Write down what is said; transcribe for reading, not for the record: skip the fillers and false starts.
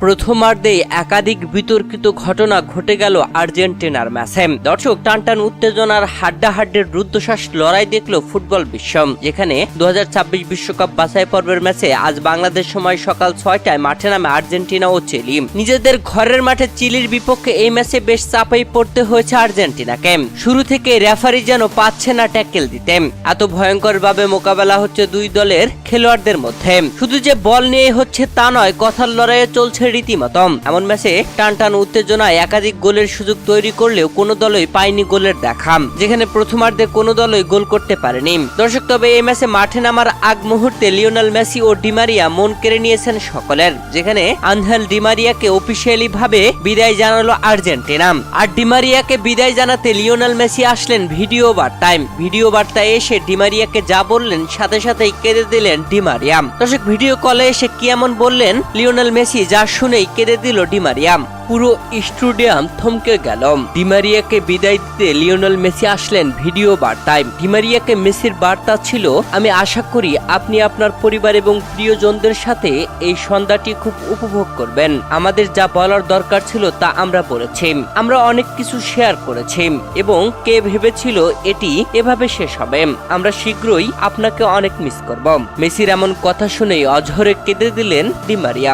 প্রথমার্ধে একাধিক বিতর্কিত ঘটনা ঘটে গেল আর্জেন্টিনার ম্যাচে। দর্শক, টানটান উত্তেজনার হাড্ডাহাড্ডির রুদ্ধশ্বাস লড়াই দেখল ফুটবল বিশ্ব, যেখানে 2026 বিশ্বকাপ বাছাই পর্বের ম্যাচে আজ বাংলাদেশ সময় সকাল 6টায় মাঠে নামে আর্জেন্টিনা ও চিলি। নিজেদের ঘরের মাঠে চিলির বিপক্ষে এই ম্যাচে বেশ চাপেই পড়তে হয়েছে আর্জেন্টিনাকে। শুরু থেকে রেফারি যেন পাচ্ছে না ট্যাকেল দিতে, এত ভয়ঙ্কর ভাবে মোকাবেলা হচ্ছে দুই দলের খেলোয়াড়দের মধ্যে। শুধু যে বল নিয়ে হচ্ছে তা নয়, কথার লড়াইয়ে চলছে রীতিমতো। এমন ম্যাচে টানটান উত্তেজনায় একাধিক গোলের সুযোগ তৈরি করলেও কোনো দলই পায়নি গোলের দেখা, যেখানে প্রথমার্ধে কোনো দলই গোল করতে পারেনি। দর্শক, তবে এই ম্যাচে মাঠে নামার আগ মুহূর্তে লিওনেল মেসি ও ডিমারিয়া মন কেড়ে নিয়েছেন সকলের, যেখানে আনহেল ডিমারিয়াকে অফিসিয়ালি ভাবে বিদায় জানালো আর্জেন্টিনা। আর ডিমারিয়াকে বিদায় জানাতে লিওনেল মেসি আসলেন ভিডিও বার্তায়। ভিডিও বার্তায় এসে ডিমারিয়াকে যা বললেন সাথে সাথেই কেঁদে দিলেন ডিমারিয়া। দর্শক, ভিডিও কলে এসে কি এমন বললেন লিওনেল মেসি, যা শুনেই কেঁদে দিল ডিমারিয়া। পুরো স্টেডিয়াম থমকে গেল। ডিমারিয়াকে বিদায় দিতে লিওনেল মেসি আসলেন ভিডিও বার্তায়। ডিমারিয়াকে মেসির বার্তা ছিল, আমি আশা করি আপনি আপনার পরিবার এবং প্রিয়জনদের সাথে এই সন্ধ্যাটি খুব উপভোগ করবেন। আমাদের যা বলার দরকার ছিল তা আমরা বলেছি। আমরা অনেক কিছু শেয়ার করেছি এবং কে ভেবেছিল এটি এভাবে শেষ হবে। আমরা শীঘ্রই আপনাকে অনেক মিস করব। মেসির এমন কথা শুনেই অঝরে কেঁদে দিলেন ডিমারিয়া।